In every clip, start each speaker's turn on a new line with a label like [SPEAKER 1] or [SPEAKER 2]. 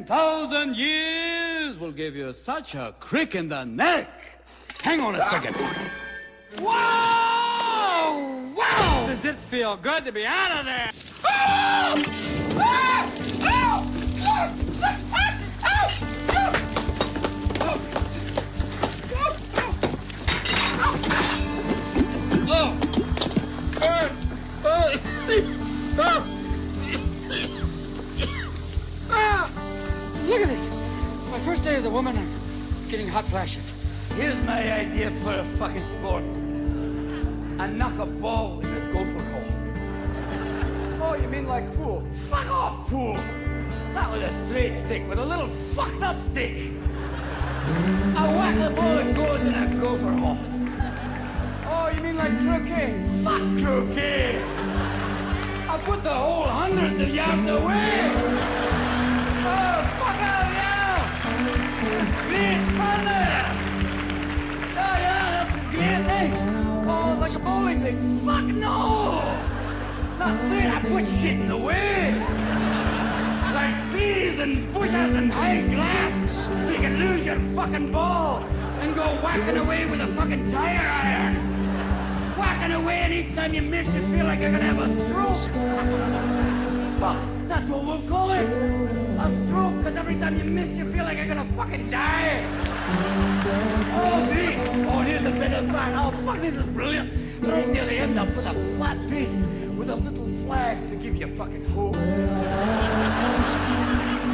[SPEAKER 1] 10,000 years will give you such a crick in the neck. Hang on a second. Whoa! Wow! Does it feel good to be out of there?
[SPEAKER 2] Look at this. My first day as a woman, I'm getting hot flashes.
[SPEAKER 3] Here's my idea for a fucking sport. I knock a ball in a gopher hole.
[SPEAKER 2] Oh, you mean like pool?
[SPEAKER 3] Fuck off, pool! Not with a straight stick, with a little fucked up stick. I whack the ball that goes in a gopher hole.
[SPEAKER 2] Oh, you mean like croquet?
[SPEAKER 3] Fuck croquet! I put the whole hundreds of yards away! Oh, fuck out, yeah! Great fun there! Oh, yeah, that's a great thing! Oh, like a bowling thing. Fuck no! Not straight, I put shit in the way! Like trees and bushes and high grass, so you can lose your fucking ball and go whacking away with a fucking tire iron! Whacking away, and each time you miss, you feel like you're gonna have a stroke. Fuck, that's what we'll call it. A stroke, because every time you miss, you feel like you're gonna fucking die. Oh, great. Oh, here's a bit of fun. Oh, fuck, this is brilliant. Right near the end, I'll put a flat piece with a little flag to give you fucking hope.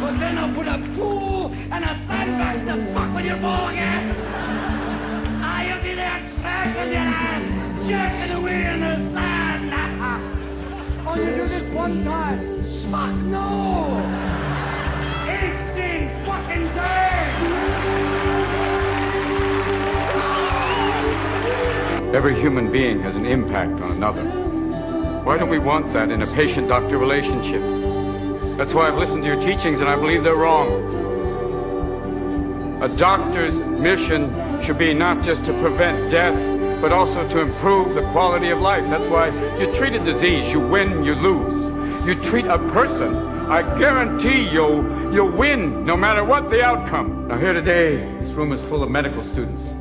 [SPEAKER 3] But then I'll put a pool and a sandbox to fuck with your ball again. You'll be there trashing your ass, jerking away in the sand.
[SPEAKER 2] Oh, you do this one time?
[SPEAKER 3] Fuck no! 18 fucking times!
[SPEAKER 4] Every human being has an impact on another. Why don't we want that in a patient-doctor relationship? That's why I've listened to your teachings and I believe they're wrong. A doctor's mission should be not just to prevent death, but also to improve the quality of life. That's why you treat a disease, you win, you lose. You treat a person, I guarantee you'll win no matter what the outcome. Now here today, this room is full of medical students.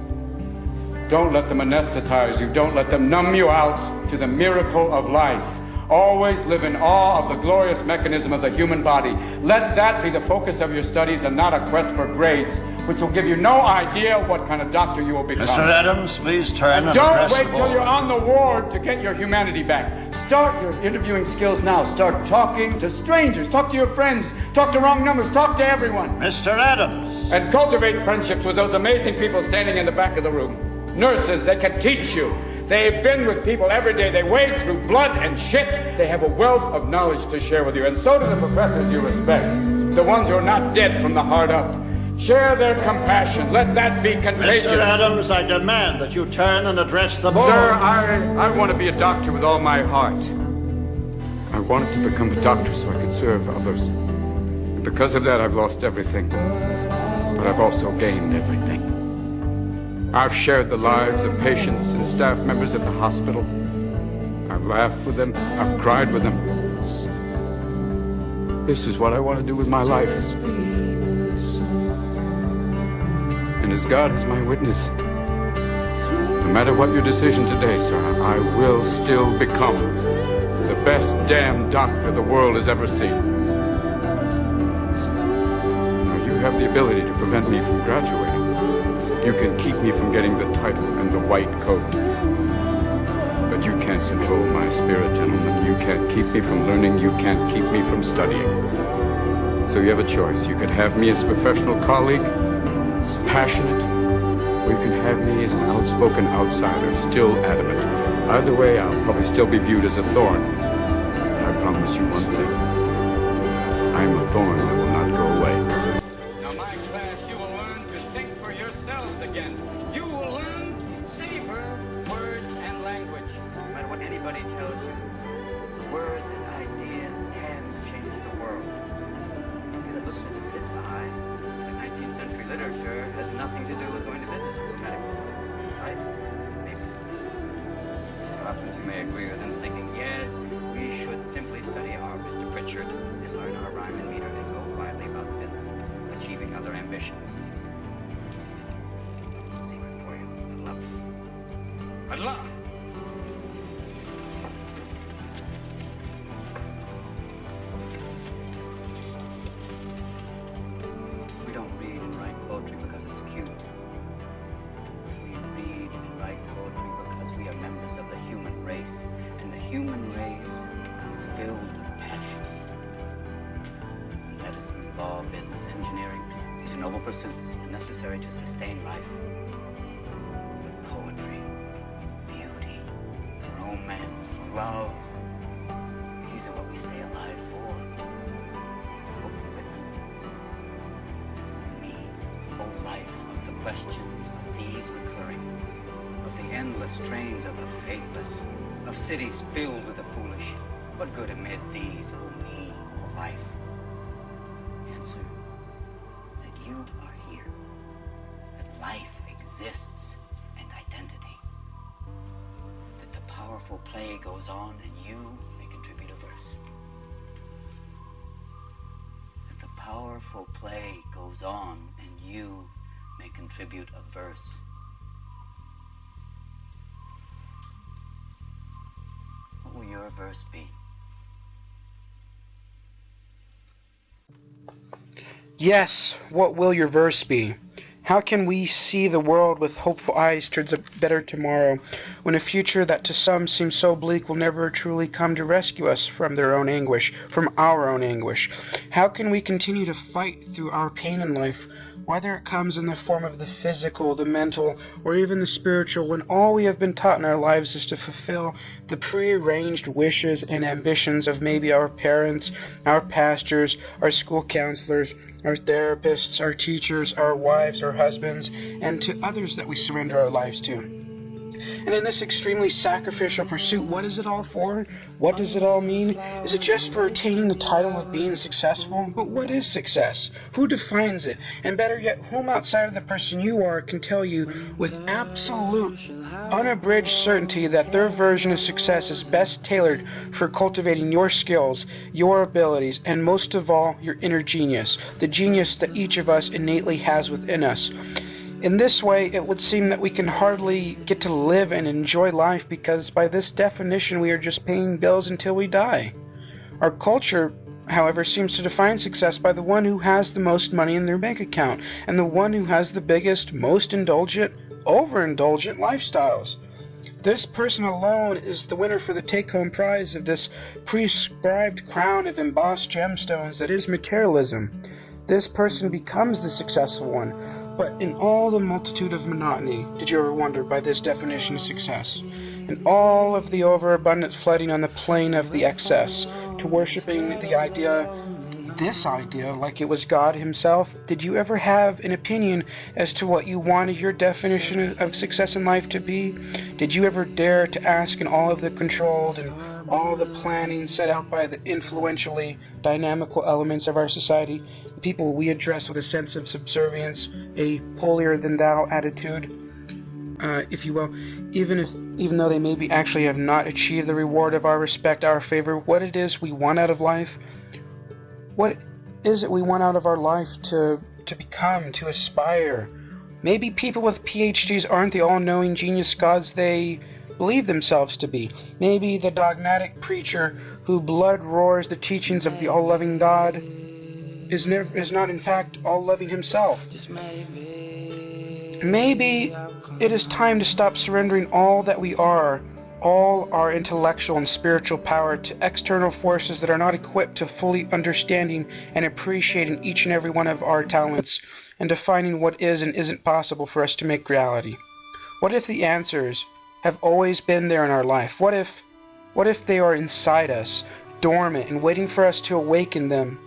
[SPEAKER 4] Don't let them anesthetize you. Don't let them numb you out to the miracle of life. Always live in awe of the glorious mechanism of the human body. Let that be the focus of your studies and not a quest for grades, which will give you no idea what kind of doctor you will become.
[SPEAKER 5] Mr. Adams, please turn and
[SPEAKER 4] don't
[SPEAKER 5] address
[SPEAKER 4] wait
[SPEAKER 5] the
[SPEAKER 4] till
[SPEAKER 5] board.
[SPEAKER 4] you're on the ward to get your humanity back. Start your interviewing skills now. Start talking to strangers. Talk to your friends. Talk to wrong numbers. Talk to everyone.
[SPEAKER 5] Mr. Adams.
[SPEAKER 4] And cultivate friendships with those amazing people standing in the back of the room. Nurses, they can teach you. They've been with people every day. They wade through blood and shit. They have a wealth of knowledge to share with you. And so do the professors you respect. The ones who are not dead from the heart up. Share their compassion. Let that be contagious.
[SPEAKER 5] Mr. Adams, I demand that you turn and address the board.
[SPEAKER 4] Sir, I want to be a doctor with all my heart. I wanted to become a doctor so I could serve others. And because of that, I've lost everything. But I've also gained everything. I've shared the lives of patients and staff members at the hospital. I've laughed with them. I've cried with them. This is what I want to do with my life. And as God is my witness, no matter what your decision today, sir, I will still become the best damn doctor the world has ever seen. Now, you have the ability to prevent me from graduating. You can keep me from getting the title and the white coat. But you can't control my spirit, gentlemen. You can't keep me from learning. You can't keep me from studying. So you have a choice. You could have me as a professional colleague, passionate, or you can have me as an outspoken outsider, still adamant. Either way, I'll probably still be viewed as a thorn. But I promise you one thing. I am a thorn that will not go away.
[SPEAKER 1] Now, my class, you will learn to think for yourselves again. You will learn to savor words and language. No matter what anybody tells you, words and ideas can change the world. You see that look in Mr. Pitt's eye? That 19th century literature has nothing to do with going to business school or medical school, right? Maybe. Mr. Hopkins, you may agree with him, thinking, yes, we should simply study our Mr. Pritchard and learn our rhyme and meter and go quietly about the business. other ambitions. Secret for you. Good luck. Good luck! We don't read and write poetry because it's cute. We read and write poetry because we are members of the human race, and the human race is filled with passion. Medicine, law, business, engineering, these are noble pursuits necessary to sustain life. But poetry, beauty, romance, love, these are what we stay alive for. Hope me, O life, of the questions of these recurring, of the endless trains of the faithless, of cities filled with the foolish. What good amid these, O me, O life? Answer that you are here, that life exists and identity, that the powerful play goes on and you may contribute a verse. That the powerful play goes on and you may contribute a verse. What will your verse be?
[SPEAKER 6] Yes, what will your verse be? How can we see the world with hopeful eyes towards a better tomorrow, when a future that to some seems so bleak will never truly come to rescue us from their own anguish, from our own anguish? How can we continue to fight through our pain in life, whether it comes in the form of the physical, the mental, or even the spiritual, when all we have been taught in our lives is to fulfill the prearranged wishes and ambitions of maybe our parents, our pastors, our school counselors, our therapists, our teachers, our wives, our husbands, and to others that we surrender our lives to? And in this extremely sacrificial pursuit, what is it all for? What does it all mean? Is it just for attaining the title of being successful? But what is success? Who defines it? And better yet, whom outside of the person you are can tell you with absolute, unabridged certainty that their version of success is best tailored for cultivating your skills, your abilities, and most of all, your inner genius, the genius that each of us innately has within us. In this way, it would seem that we can hardly get to live and enjoy life because by this definition we are just paying bills until we die. Our culture, however, seems to define success by the one who has the most money in their bank account and the one who has the biggest, most indulgent, overindulgent lifestyles. This person alone is the winner for the take-home prize of this prescribed crown of embossed gemstones that is materialism. This person becomes the successful one. But in all the multitude of monotony, did you ever wonder by this definition of success? In all of the overabundant flooding on the plane of the excess, to worshipping this idea, like it was God himself, did you ever have an opinion as to what you wanted your definition of success in life to be? Did you ever dare to ask in all of the controlled and all the planning set out by the influentially dynamical elements of our society, the people we address with a sense of subservience, a holier-than-thou attitude, if you will, even though they maybe actually have not achieved the reward of our respect, our favor, what it is we want out of life? What is it we want out of our life to become, to aspire? Maybe people with PhDs aren't the all-knowing genius gods they believe themselves to be. Maybe the dogmatic preacher who blood roars the teachings of the all-loving God is not in fact all-loving himself. Maybe it is time to stop surrendering all that we are, all our intellectual and spiritual power, to external forces that are not equipped to fully understanding and appreciating each and every one of our talents and defining what is and isn't possible for us to make reality. What if the answers have always been there in our life? What if they are inside us, dormant and waiting for us to awaken them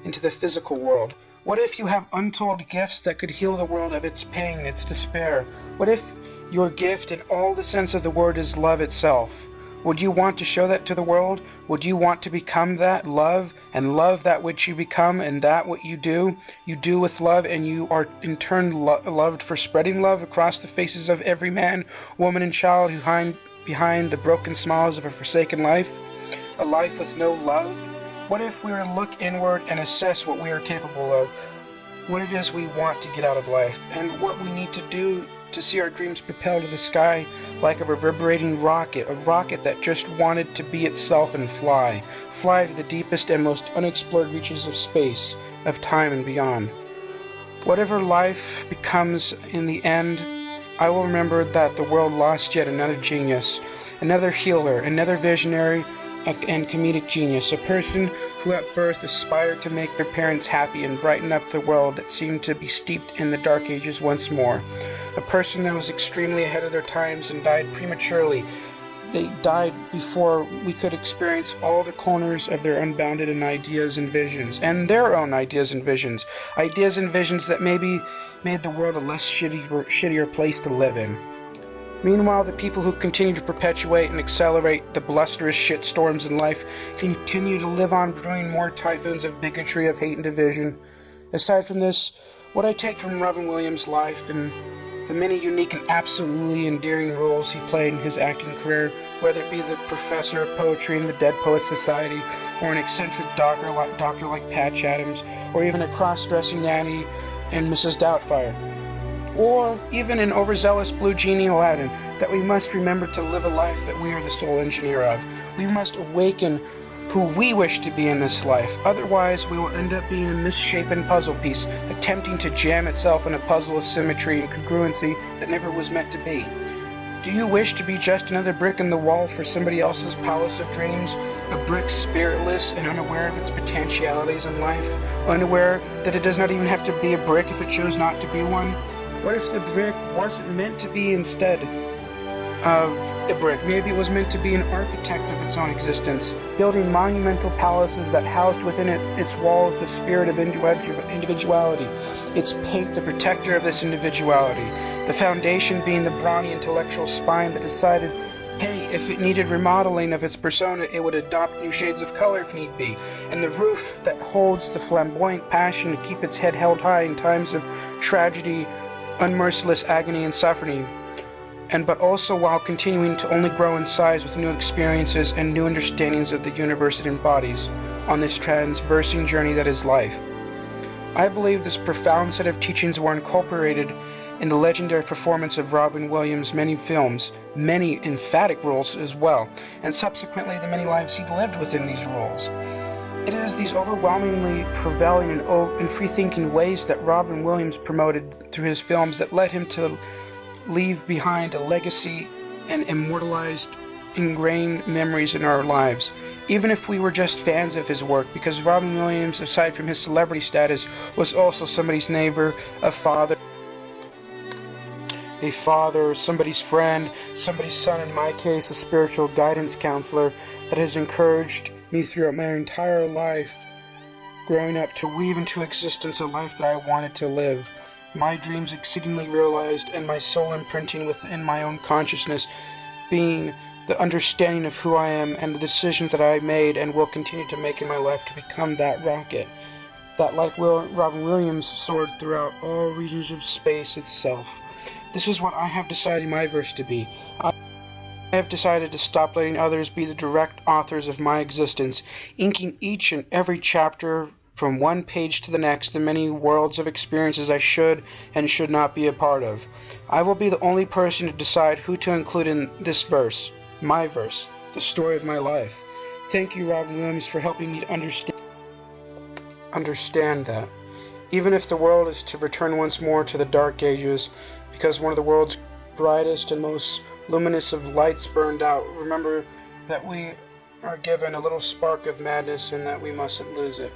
[SPEAKER 6] into the physical world? What if you have untold gifts that could heal the world of its pain, its despair? What if your gift in all the sense of the word is love itself? Would you want to show that to the world? Would you want to become that love, and love that which you become, and that what you do with love, and you are in turn loved for spreading love across the faces of every man, woman, and child who hide behind the broken smiles of a forsaken life? A life with no love? What if we were to look inward and assess what we are capable of? what it is we want to get out of life, and what we need to do to see our dreams propel to the sky like a reverberating rocket, a rocket that just wanted to be itself and fly to the deepest and most unexplored reaches of space, of time and beyond. Whatever life becomes in the end, I will remember that the world lost yet another genius, another healer, another visionary and comedic genius, a person who at birth aspired to make their parents happy and brighten up the world that seemed to be steeped in the dark ages once more. A person that was extremely ahead of their times and died prematurely. They died before we could experience all the corners of their unbounded ideas and visions, and their own ideas and visions that maybe made the world a less shittier place to live in. Meanwhile, the people who continue to perpetuate and accelerate the blusterous shitstorms in life continue to live on, brewing more typhoons of bigotry, of hate and division. Aside from this, what I take from Robin Williams' life and the many unique and absolutely endearing roles he played in his acting career, whether it be the professor of poetry in the Dead Poets Society, or an eccentric doctor like Patch Adams, or even a cross-dressing nanny in Mrs. Doubtfire, or even an overzealous blue genie in Aladdin, that we must remember to live a life that we are the sole engineer of. We must awaken who we wish to be in this life. Otherwise, we will end up being a misshapen puzzle piece, attempting to jam itself in a puzzle of symmetry and congruency that never was meant to be. Do you wish to be just another brick in the wall for somebody else's palace of dreams? A brick spiritless and unaware of its potentialities in life? Unaware that it does not even have to be a brick if it chose not to be one? What if the brick wasn't meant to be instead of a brick? Maybe it was meant to be an architect of its own existence, building monumental palaces that housed within its walls the spirit of individuality, its pate the protector of this individuality, the foundation being the brawny intellectual spine that decided, hey, if it needed remodeling of its persona, it would adopt new shades of color if need be, and the roof that holds the flamboyant passion to keep its head held high in times of tragedy, unmerciless agony and suffering, but also while continuing to only grow in size with new experiences and new understandings of the universe it embodies on this transversing journey that is life. I believe this profound set of teachings were incorporated in the legendary performance of Robin Williams' many films, many emphatic roles as well, and subsequently the many lives he lived within these roles. It is these overwhelmingly prevailing and free-thinking ways that Robin Williams promoted through his films that led him to leave behind a legacy and immortalized, ingrained memories in our lives, even if we were just fans of his work, because Robin Williams, aside from his celebrity status, was also somebody's neighbor, a father, somebody's friend, somebody's son, in my case, a spiritual guidance counselor that has encouraged me throughout my entire life, growing up, to weave into existence a life that I wanted to live. My dreams exceedingly realized, and my soul imprinting within my own consciousness, being the understanding of who I am and the decisions that I made and will continue to make in my life to become that rocket, that, like Robin Williams, soared throughout all regions of space itself. This is what I have decided my verse to be. I have decided to stop letting others be the direct authors of my existence, inking each and every chapter from one page to the next the many worlds of experiences I should and should not be a part of. I will be the only person to decide who to include in this verse, my verse, the story of my life. Thank you, Robin Williams, for helping me to understand that. Even if the world is to return once more to the dark ages, because one of the world's brightest and most luminous of lights burned out, remember that we are given a little spark of madness and that we mustn't lose it.